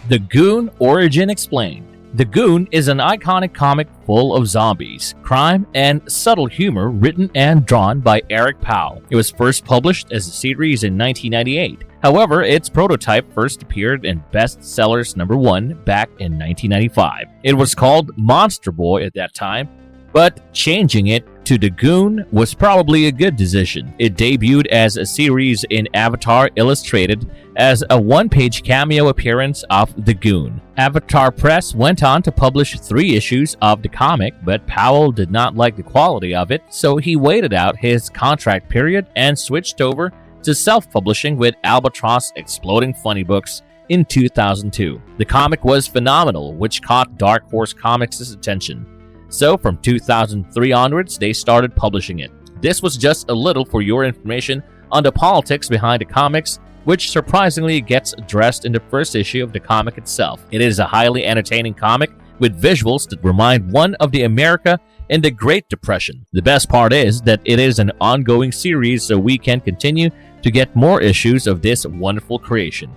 The Goon Origin Explained. The Goon is an iconic comic full of zombies, crime, and subtle humor written and drawn by Eric Powell. It was first published as a series in 1998. However, its prototype first appeared in Bestsellers #1 back in 1995. It was called Monster Boy at that time, but changing it to The Goon was probably a good decision. It debuted as a series in Avatar Illustrated as a one-page cameo appearance of The Goon. Avatar Press went on to publish 3 issues of the comic, but Powell did not like the quality of it, so he waited out his contract period and switched over to self-publishing with Albatross Exploding Funny Books in 2002. The comic was phenomenal, which caught Dark Horse Comics' attention. So from 2003 onwards, they started publishing it. This was just a little for your information on the politics behind the comics, which surprisingly gets addressed in the first issue of the comic itself. It is a highly entertaining comic with visuals that remind one of the America in the Great Depression. The best part is that it is an ongoing series, so we can continue to get more issues of this wonderful creation.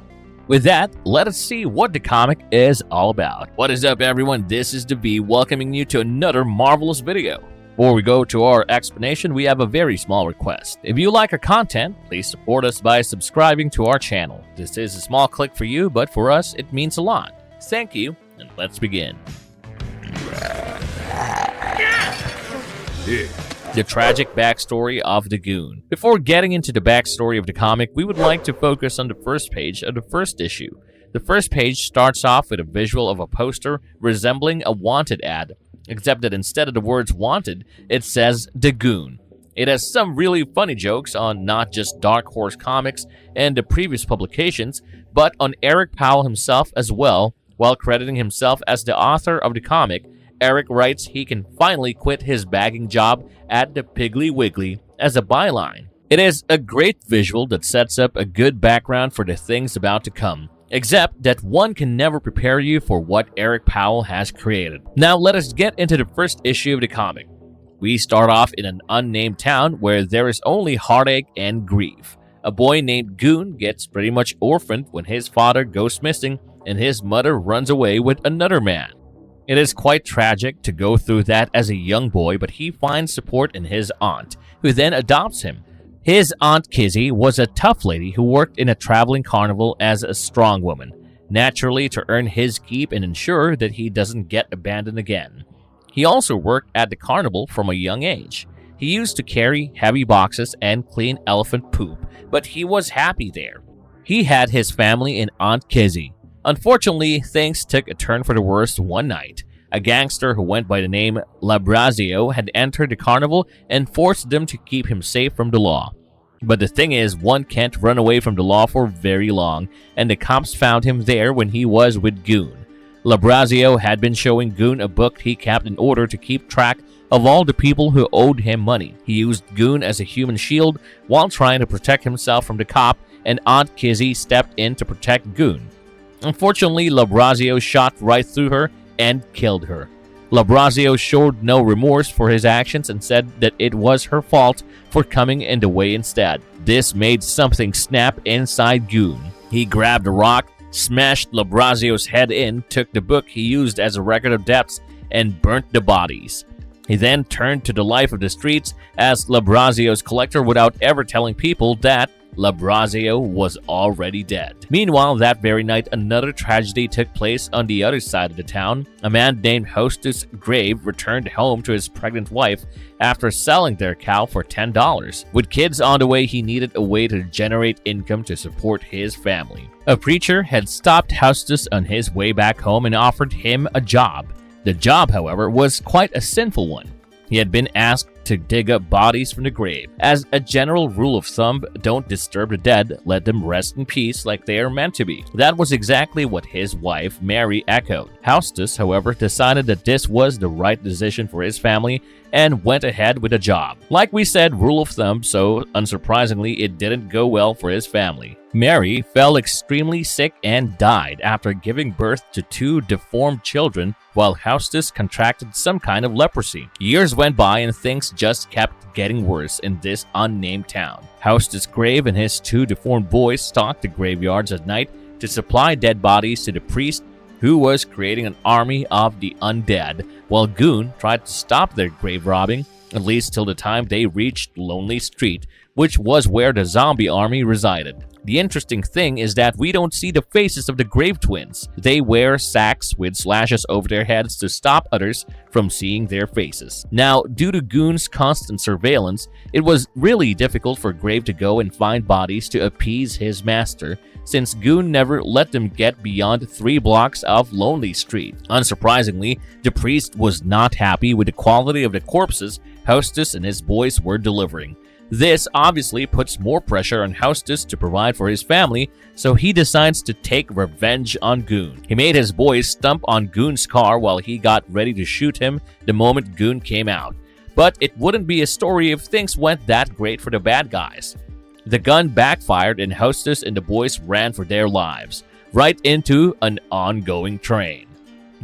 With that, let us see what the comic is all about. What is up, everyone? This is DeV welcoming you to another marvelous video. Before we go to our explanation, we have a very small request. If you like our content, please support us by subscribing to our channel. This is a small click for you, but for us, it means a lot. Thank you, and let's begin. The tragic backstory of the Goon. Before getting into the backstory of the comic, we would like to focus on the first page of the first issue. The first page starts off with a visual of a poster resembling a wanted ad, except that instead of the words wanted, it says The Goon. It has some really funny jokes on not just Dark Horse Comics and the previous publications, but on Eric Powell himself as well. While crediting himself as the author of the comic, Eric writes he can finally quit his bagging job at the Piggly Wiggly as a byline. It is a great visual that sets up a good background for the things about to come, except that one can never prepare you for what Eric Powell has created. Now let us get into the first issue of the comic. We start off in an unnamed town where there is only heartache and grief. A boy named Goon gets pretty much orphaned when his father goes missing and his mother runs away with another man. It is quite tragic to go through that as a young boy, but he finds support in his aunt, who then adopts him. His Aunt Kizzy was a tough lady who worked in a traveling carnival as a strong woman, naturally to earn his keep and ensure that he doesn't get abandoned again. He also worked at the carnival from a young age. He used to carry heavy boxes and clean elephant poop, but he was happy there. He had his family in Aunt Kizzy. Unfortunately, things took a turn for the worse one night. A gangster who went by the name Loveable had entered the carnival and forced them to keep him safe from the law. But the thing is, one can't run away from the law for very long, and the cops found him there when he was with Goon. Loveable had been showing Goon a book he kept in order to keep track of all the people who owed him money. He used Goon as a human shield while trying to protect himself from the cop, and Aunt Kizzy stepped in to protect Goon. Unfortunately, Loveable shot right through her and killed her. Loveable showed no remorse for his actions and said that it was her fault for coming in the way instead. This made something snap inside Goon. He grabbed a rock, smashed Loveable's head in, took the book he used as a record of debts, and burnt the bodies. He then turned to the life of the streets as Loveable's collector without ever telling people that Loveable was already dead. Meanwhile, that very night, another tragedy took place on the other side of the town. A man named Hostess Grave returned home to his pregnant wife after selling their cow for $10. With kids on the way, he needed a way to generate income to support his family. A preacher had stopped Hostess on his way back home and offered him a job. The job, however, was quite a sinful one. He had been asked to dig up bodies from the grave. As a general rule of thumb, don't disturb the dead, let them rest in peace like they are meant to be. That was exactly what his wife, Mary, echoed. Hostess, however, decided that this was the right decision for his family and went ahead with the job. Like we said, rule of thumb, so unsurprisingly, it didn't go well for his family. Mary fell extremely sick and died after giving birth to 2 deformed children, while Hostess contracted some kind of leprosy. Years went by and things just kept getting worse in this unnamed town. Hostess Grave and his 2 deformed boys stalked the graveyards at night, to supply dead bodies to the priest who was creating an army of the undead, while Goon tried to stop their grave robbing, at least till the time they reached Lonely Street, which was where the zombie army resided. The interesting thing is that we don't see the faces of the Grave Twins. They wear sacks with slashes over their heads to stop others from seeing their faces. Now, due to Goon's constant surveillance, it was really difficult for Grave to go and find bodies to appease his master, since Goon never let them get beyond 3 blocks of Lonely Street. Unsurprisingly, the priest was not happy with the quality of the corpses Hostess and his boys were delivering. This obviously puts more pressure on Hostess to provide for his family, so he decides to take revenge on Goon. He made his boys stomp on Goon's car while he got ready to shoot him the moment Goon came out. But it wouldn't be a story if things went that great for the bad guys. The gun backfired and Hostess and the boys ran for their lives, right into an ongoing train.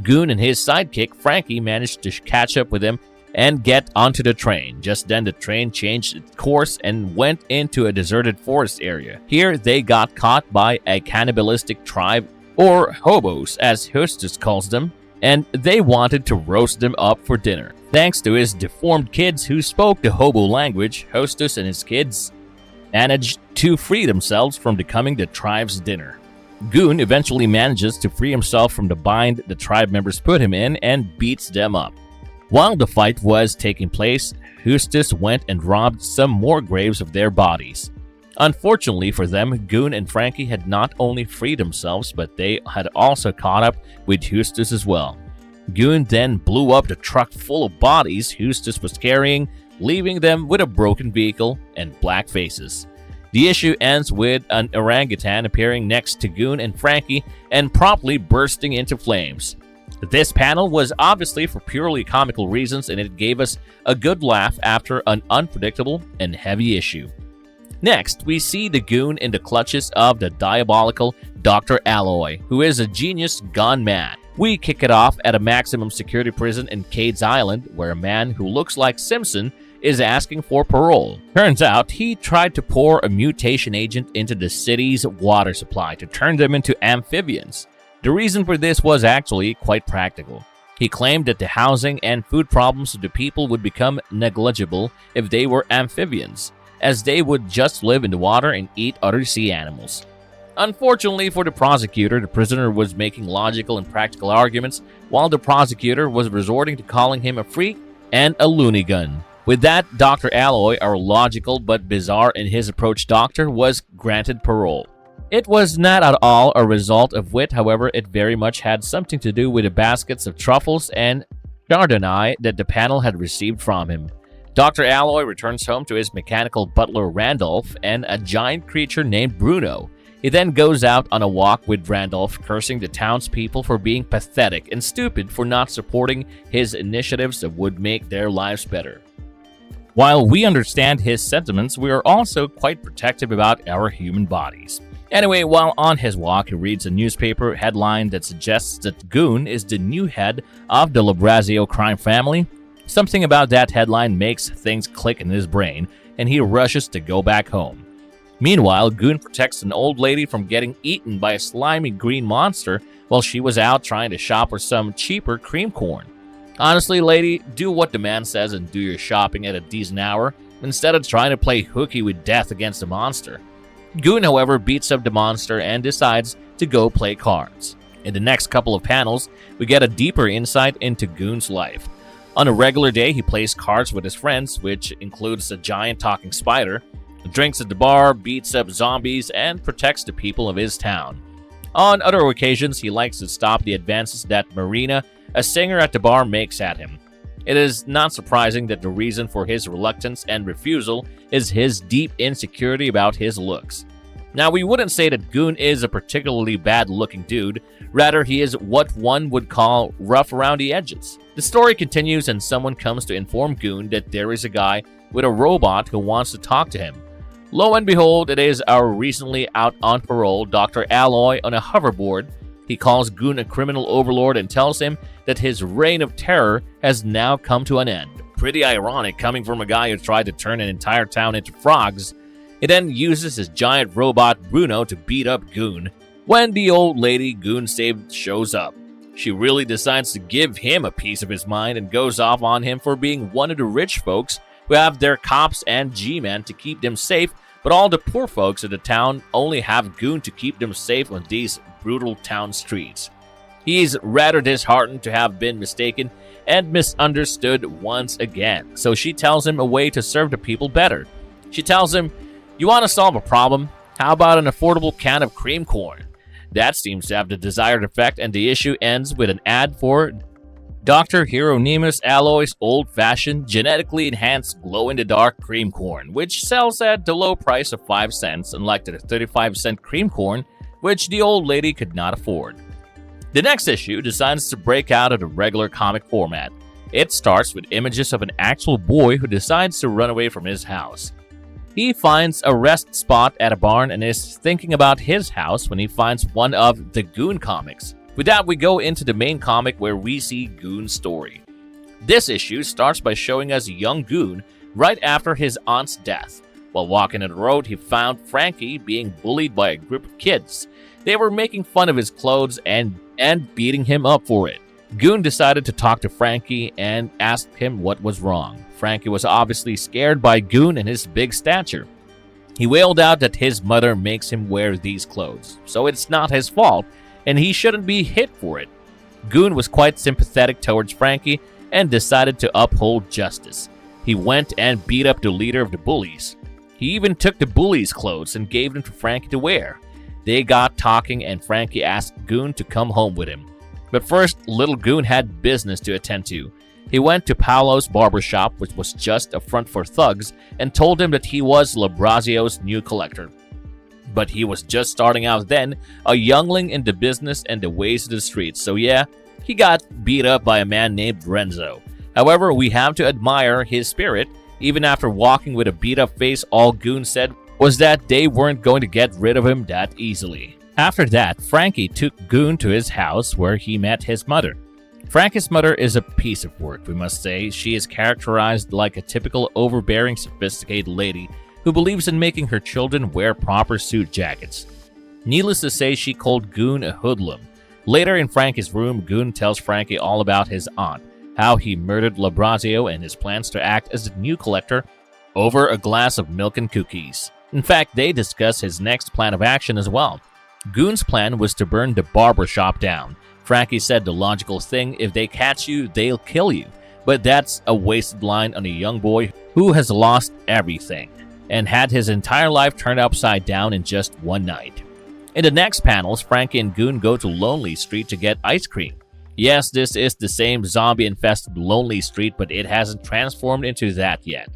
Goon and his sidekick Frankie managed to catch up with him and get onto the train. Just then the train changed its course and went into a deserted forest area. Here they got caught by a cannibalistic tribe, or hobos as Hostess calls them, and they wanted to roast them up for dinner. Thanks to his deformed kids who spoke the hobo language, Hostess and his kids managed to free themselves from becoming the tribe's dinner. Goon eventually manages to free himself from the bind the tribe members put him in and beats them up. While the fight was taking place, Hostess went and robbed some more graves of their bodies. Unfortunately for them, Goon and Frankie had not only freed themselves, but they had also caught up with Hostess as well. Goon then blew up the truck full of bodies Hostess was carrying, leaving them with a broken vehicle and black faces. The issue ends with an orangutan appearing next to Goon and Frankie and promptly bursting into flames. This panel was obviously for purely comical reasons, and it gave us a good laugh after an unpredictable and heavy issue. Next, we see the Goon in the clutches of the diabolical Dr. Alloy, who is a genius gone mad. We kick it off at a maximum security prison in Cades Island, where a man who looks like Simpson is asking for parole. Turns out he tried to pour a mutation agent into the city's water supply to turn them into amphibians. The reason for this was actually quite practical. He claimed that the housing and food problems of the people would become negligible if they were amphibians, as they would just live in the water and eat other sea animals. Unfortunately for the prosecutor, the prisoner was making logical and practical arguments, while the prosecutor was resorting to calling him a freak and a loony gun. With that, Dr. Alloy, our logical but bizarre in his approach doctor, was granted parole. It was not at all a result of wit, however, it very much had something to do with the baskets of truffles and chardonnay that the panel had received from him. Dr. Alloy returns home to his mechanical butler Randolph and a giant creature named Bruno. He then goes out on a walk with Randolph, cursing the townspeople for being pathetic and stupid for not supporting his initiatives that would make their lives better. While we understand his sentiments, we are also quite protective about our human bodies. Anyway, while on his walk, he reads a newspaper headline that suggests that Goon is the new head of the Labrazio crime family. Something about that headline makes things click in his brain, and he rushes to go back home. Meanwhile, Goon protects an old lady from getting eaten by a slimy green monster while she was out trying to shop for some cheaper cream corn. Honestly, lady, do what the man says and do your shopping at a decent hour, instead of trying to play hooky with death against the monster. Goon, however, beats up the monster and decides to go play cards. In the next couple of panels, we get a deeper insight into Goon's life. On a regular day, he plays cards with his friends, which includes a giant talking spider, drinks at the bar, beats up zombies, and protects the people of his town. On other occasions, he likes to stop the advances that Marina, a singer at the bar, makes at him. It is not surprising that the reason for his reluctance and refusal is his deep insecurity about his looks. Now, we wouldn't say that Goon is a particularly bad-looking dude, rather he is what one would call rough around the edges. The story continues and someone comes to inform Goon that there is a guy with a robot who wants to talk to him. Lo and behold, it is our recently out on parole Dr. Alloy on a hoverboard. He calls Goon a criminal overlord and tells him that his reign of terror has now come to an end. Pretty ironic coming from a guy who tried to turn an entire town into frogs. He then uses his giant robot Bruno to beat up Goon. When the old lady Goon saved shows up, she really decides to give him a piece of his mind and goes off on him for being one of the rich folks who have their cops and G-men to keep them safe, but all the poor folks of the town only have Goon to keep them safe on these brutal town streets. He's rather disheartened to have been mistaken and misunderstood once again, so she tells him a way to serve the people better. She tells him, "You want to solve a problem? How about an affordable can of cream corn?" That seems to have the desired effect, and the issue ends with an ad for Dr. Hieronymus Alloy's old-fashioned, genetically enhanced glow-in-the-dark cream corn, which sells at the low price of 5 cents, unlike the 35-cent cream corn, which the old lady could not afford. The next issue decides to break out of the regular comic format. It starts with images of an actual boy who decides to run away from his house. He finds a rest spot at a barn and is thinking about his house when he finds one of the Goon comics. With that, we go into the main comic where we see Goon's story. This issue starts by showing us young Goon right after his aunt's death. While walking on the road, he found Frankie being bullied by a group of kids. They were making fun of his clothes and beating him up for it. Goon decided to talk to Frankie and asked him what was wrong. Frankie was obviously scared by Goon and his big stature. He wailed out that his mother makes him wear these clothes, so it's not his fault, and he shouldn't be hit for it. Goon was quite sympathetic towards Frankie and decided to uphold justice. He went and beat up the leader of the bullies. He even took the bullies' clothes and gave them to Frankie to wear. They got talking and Frankie asked Goon to come home with him. But first, little Goon had business to attend to. He went to Paolo's barbershop, which was just a front for thugs, and told him that he was Labrazio's new collector. But he was just starting out then, a youngling in the business and the ways of the streets, so yeah, he got beat up by a man named Renzo. However, we have to admire his spirit. Even after walking with a beat-up face, all Goon said was that they weren't going to get rid of him that easily. After that, Frankie took Goon to his house where he met his mother. Frankie's mother is a piece of work, we must say. She is characterized like a typical overbearing, sophisticated lady who believes in making her children wear proper suit jackets. Needless to say, she called Goon a hoodlum. Later in Frankie's room, Goon tells Frankie all about his aunt, how he murdered Labrazio and his plans to act as the new collector over a glass of milk and cookies. In fact, they discuss his next plan of action as well. Goon's plan was to burn the barber shop down. Frankie said the logical thing, if they catch you, they'll kill you. But that's a wasted line on a young boy who has lost everything and had his entire life turned upside down in just one night. In the next panels, Frankie and Goon go to Lonely Street to get ice cream. Yes, this is the same zombie-infested Lonely Street, but it hasn't transformed into that yet.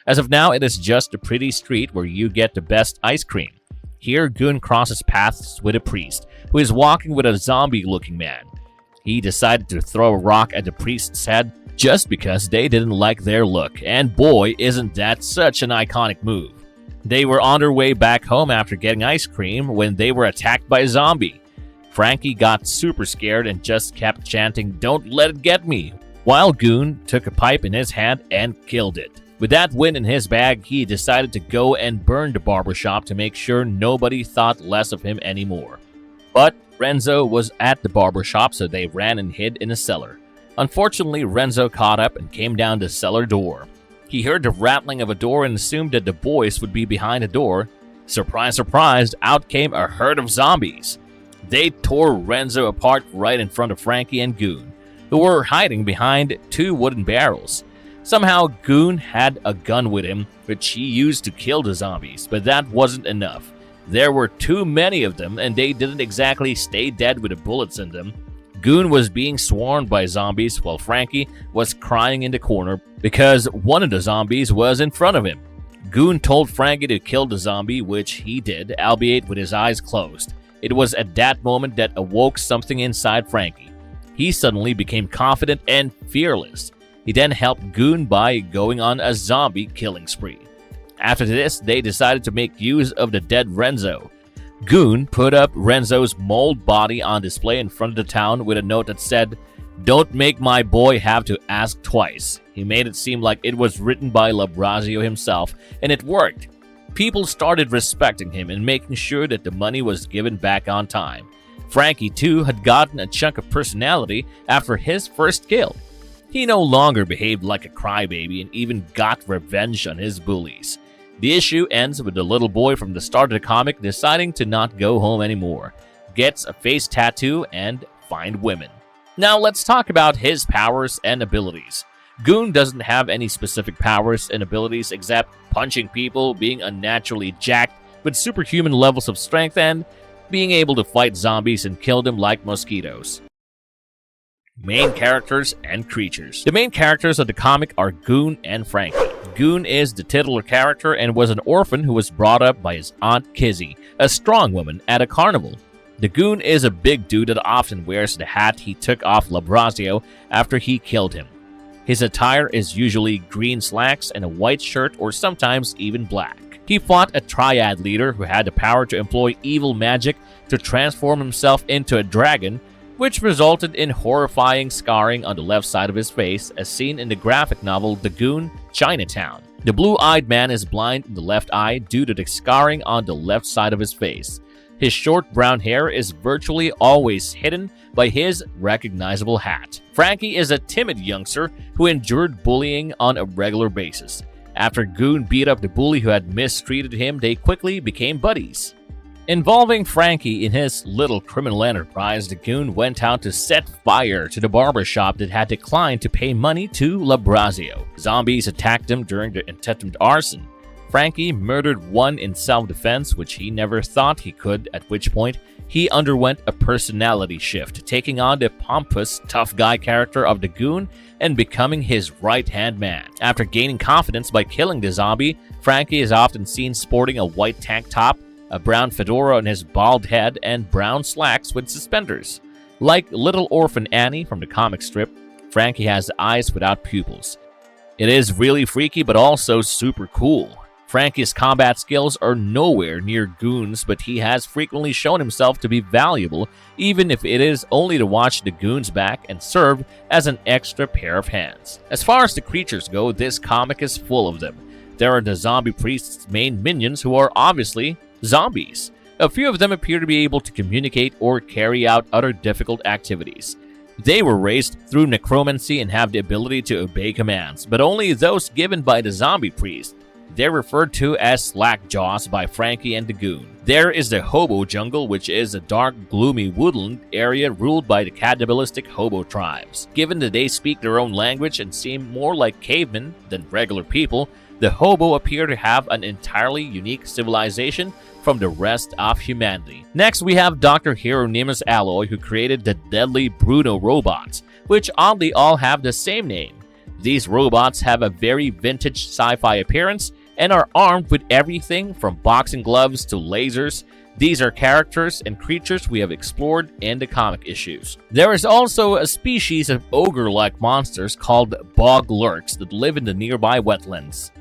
As of now, it is just a pretty street where you get the best ice cream. Here, Goon crosses paths with a priest, who is walking with a zombie-looking man. He decided to throw a rock at the priest's head just because they didn't like their look, and boy, isn't that such an iconic move. They were on their way back home after getting ice cream when they were attacked by a zombie. Frankie got super scared and just kept chanting, "Don't let it get me," while Goon took a pipe in his hand and killed it. With that win in his bag, he decided to go and burn the barbershop to make sure nobody thought less of him anymore. But Renzo was at the barbershop, so they ran and hid in a cellar. Unfortunately, Renzo caught up and came down the cellar door. He heard the rattling of a door and assumed that the boys would be behind the door. Surprise, surprise, out came a herd of zombies. They tore Renzo apart right in front of Frankie and Goon, who were hiding behind 2 wooden barrels. Somehow, Goon had a gun with him, which he used to kill the zombies, but that wasn't enough. There were too many of them, and they didn't exactly stay dead with the bullets in them. Goon was being swarmed by zombies, while Frankie was crying in the corner because one of the zombies was in front of him. Goon told Frankie to kill the zombie, which he did, albeit with his eyes closed. It was at that moment that awoke something inside Frankie. He suddenly became confident and fearless. He then helped Goon by going on a zombie killing spree. After this, they decided to make use of the dead Renzo. Goon put up Renzo's mold body on display in front of the town with a note that said, "Don't make my boy have to ask twice." He made it seem like it was written by Labrazio himself, and it worked. People started respecting him and making sure that the money was given back on time. Frankie, too, had gotten a chunk of personality after his first kill. He no longer behaved like a crybaby and even got revenge on his bullies. The issue ends with the little boy from the start of the comic deciding to not go home anymore, gets a face tattoo, and find women. Now let's talk about his powers and abilities. Goon doesn't have any specific powers and abilities except punching people, being unnaturally jacked with superhuman levels of strength, and being able to fight zombies and kill them like mosquitoes. Main characters and creatures. The main characters of the comic are Goon and Frankie. Goon is the titular character and was an orphan who was brought up by his aunt Kizzy, a strong woman, at a carnival. The Goon is a big dude that often wears the hat he took off Labrazio after he killed him. His attire is usually green slacks and a white shirt, or sometimes even black. He fought a triad leader who had the power to employ evil magic to transform himself into a dragon, which resulted in horrifying scarring on the left side of his face, as seen in the graphic novel The Goon, Chinatown. The blue-eyed man is blind in the left eye due to the scarring on the left side of his face. His short brown hair is virtually always hidden by his recognizable hat. Frankie is a timid youngster who endured bullying on a regular basis. After Goon beat up the bully who had mistreated him, they quickly became buddies. Involving Frankie in his little criminal enterprise, the Goon went out to set fire to the barber shop that had declined to pay money to Labrazio. Zombies attacked him during the attempted arson. Frankie murdered one in self-defense, which he never thought he could, at which point he underwent a personality shift, taking on the pompous, tough guy character of the Goon and becoming his right-hand man. After gaining confidence by killing the zombie, Frankie is often seen sporting a white tank top, a brown fedora on his bald head, and brown slacks with suspenders. Like Little Orphan Annie from the comic strip, Frankie has eyes without pupils. It is really freaky but also super cool. Frankie's combat skills are nowhere near Goon's, but he has frequently shown himself to be valuable, even if it is only to watch the Goon's back and serve as an extra pair of hands. As far as the creatures go, this comic is full of them. There are the zombie priest's main minions, who are obviously zombies. A few of them appear to be able to communicate or carry out other difficult activities. They were raised through necromancy and have the ability to obey commands, but only those given by the zombie priest. They're referred to as Slackjaws by Frankie and the Goon. There is the Hobo Jungle, which is a dark, gloomy woodland area ruled by the cannibalistic hobo tribes. Given that they speak their own language and seem more like cavemen than regular people, the hobo appear to have an entirely unique civilization from the rest of humanity. Next, we have Dr. Hieronymus Alloy, who created the deadly Bruno robots, which oddly all have the same name. These robots have a very vintage sci-fi appearance and are armed with everything from boxing gloves to lasers. These are characters and creatures we have explored in the comic issues. There is also a species of ogre-like monsters called bog lurks that live in the nearby wetlands.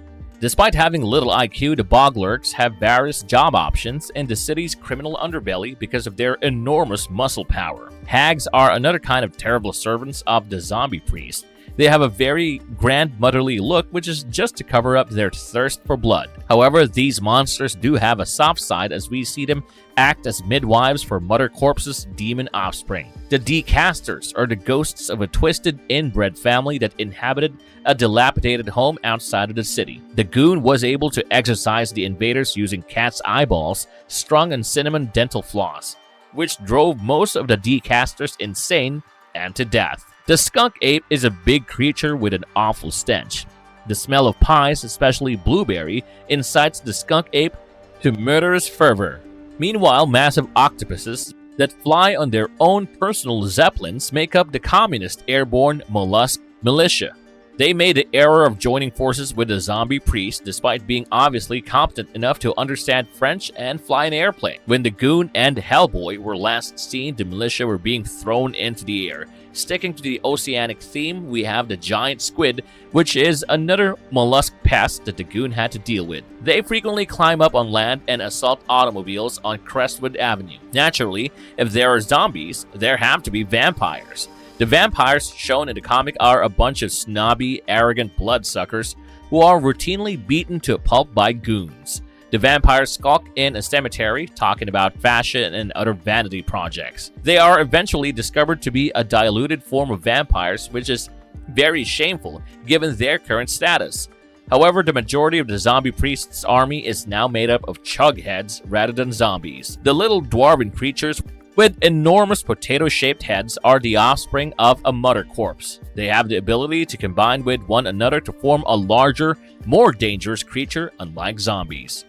Despite having little IQ, the bog lurks have various job options in the city's criminal underbelly because of their enormous muscle power. Hags are another kind of terrible servants of the zombie priest. They have a very grandmotherly look, which is just to cover up their thirst for blood. However, these monsters do have a soft side, as we see them act as midwives for Mother Corpse's demon offspring. The Decasters are the ghosts of a twisted inbred family that inhabited a dilapidated home outside of the city. The Goon was able to exorcise the invaders using cat's eyeballs strung on cinnamon dental floss, which drove most of the Decasters insane and to death. The skunk ape is a big creature with an awful stench. The smell of pies, especially blueberry, incites the skunk ape to murderous fervor. Meanwhile, massive octopuses that fly on their own personal zeppelins make up the communist airborne mollusk militia. They made the error of joining forces with the zombie priest despite being obviously competent enough to understand French and fly an airplane. When the Goon and Hellboy were last seen, the militia were being thrown into the air. Sticking to the oceanic theme, we have the giant squid, which is another mollusk pest that the Goon had to deal with. They frequently climb up on land and assault automobiles on Crestwood Avenue. Naturally, if there are zombies, there have to be vampires. The vampires shown in the comic are a bunch of snobby, arrogant bloodsuckers who are routinely beaten to a pulp by goons. The vampires skulk in a cemetery, talking about fashion and other vanity projects. They are eventually discovered to be a diluted form of vampires, which is very shameful given their current status. However, the majority of the zombie priest's army is now made up of chug heads rather than zombies. The little dwarven creatures with enormous potato-shaped heads are the offspring of a mother corpse. They have the ability to combine with one another to form a larger, more dangerous creature, unlike zombies.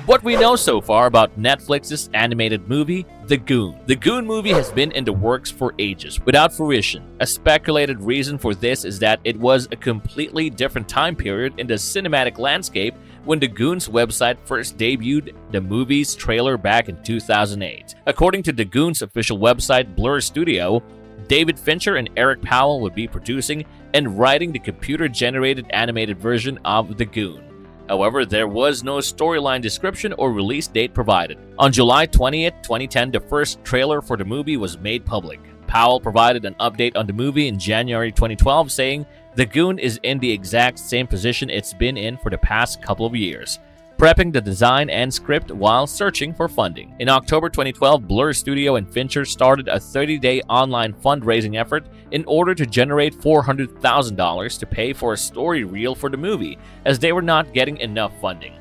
What we know so far about Netflix's animated movie, The Goon. The Goon movie has been in the works for ages, without fruition. A speculated reason for this is that it was a completely different time period in the cinematic landscape when the Goon's website first debuted the movie's trailer back in 2008. According to the Goon's official website, Blur Studio, David Fincher and Eric Powell would be producing and writing the computer-generated animated version of The Goon. However, there was no storyline description or release date provided. On July 20th, 2010, the first trailer for the movie was made public. Powell provided an update on the movie in January 2012, saying, "The Goon is in the exact same position it's been in for the past couple of years, prepping the design and script while searching for funding." In October 2012, Blur Studio and Fincher started a 30-day online fundraising effort in order to generate $400,000 to pay for a story reel for the movie, as they were not getting enough funding.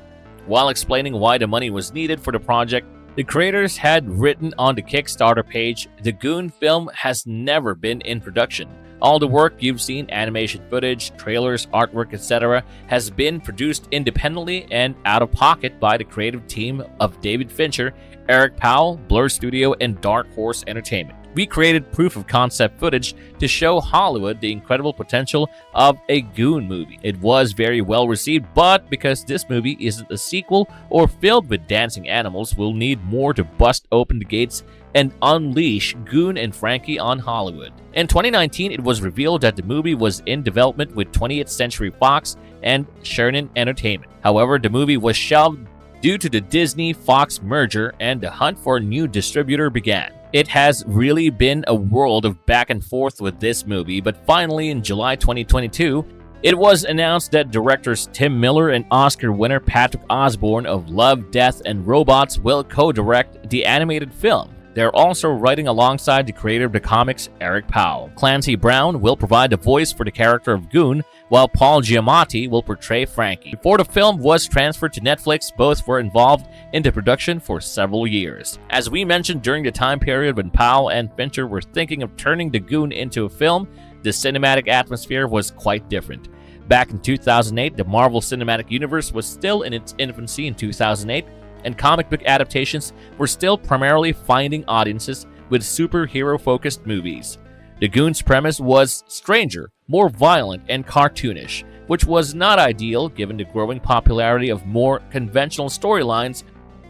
While explaining why the money was needed for the project, the creators had written on the Kickstarter page, "The Goon film has never been in production. All the work you've seen, animation footage, trailers, artwork, etc., has been produced independently and out of pocket by the creative team of David Fincher, Eric Powell, Blur Studio, and Dark Horse Entertainment. We created proof of concept footage to show Hollywood the incredible potential of a Goon movie. It was very well received, but because this movie isn't a sequel or filled with dancing animals, we'll need more to bust open the gates and unleash Goon and Frankie on Hollywood." In 2019, it was revealed that the movie was in development with 20th Century Fox and Sherman Entertainment. However, the movie was shelved due to the Disney-Fox merger, and the hunt for a new distributor began. It has really been a world of back and forth with this movie, but finally in July 2022, it was announced that directors Tim Miller and Oscar winner Patrick Osborne of Love, Death, and Robots will co-direct the animated film. They're also writing alongside the creator of the comics, Eric Powell. Clancy Brown will provide the voice for the character of Goon, while Paul Giamatti will portray Frankie. Before the film was transferred to Netflix, both were involved in the production for several years. As we mentioned, during the time period when Powell and Fincher were thinking of turning the Goon into a film, the cinematic atmosphere was quite different. Back in 2008, the Marvel Cinematic Universe was still in its infancy in 2008, and comic book adaptations were still primarily finding audiences with superhero-focused movies. The Goon's premise was stranger, more violent, and cartoonish, which was not ideal given the growing popularity of more conventional storylines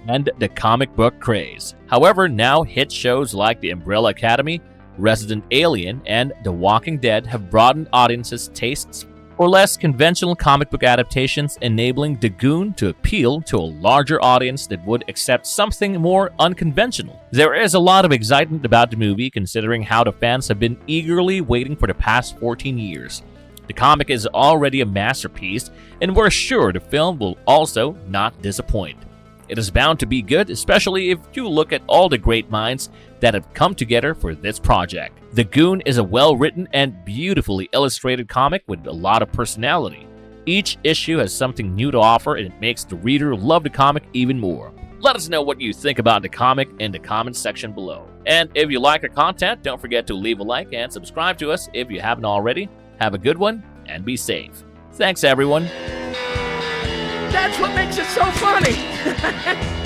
and the comic book craze. However, now hit shows like The Umbrella Academy, Resident Alien, and The Walking Dead have broadened audiences' tastes for less conventional comic book adaptations, enabling The Goon to appeal to a larger audience that would accept something more unconventional. There is a lot of excitement about the movie, considering how the fans have been eagerly waiting for the past 14 years. The comic is already a masterpiece, and we're sure the film will also not disappoint. It is bound to be good, especially if you look at all the great minds that have come together for this project. The Goon is a well-written and beautifully illustrated comic with a lot of personality. Each issue has something new to offer, and it makes the reader love the comic even more. Let us know what you think about the comic in the comments section below. And if you like our content, don't forget to leave a like and subscribe to us if you haven't already. Have a good one, and be safe. Thanks, everyone. That's what makes it so funny.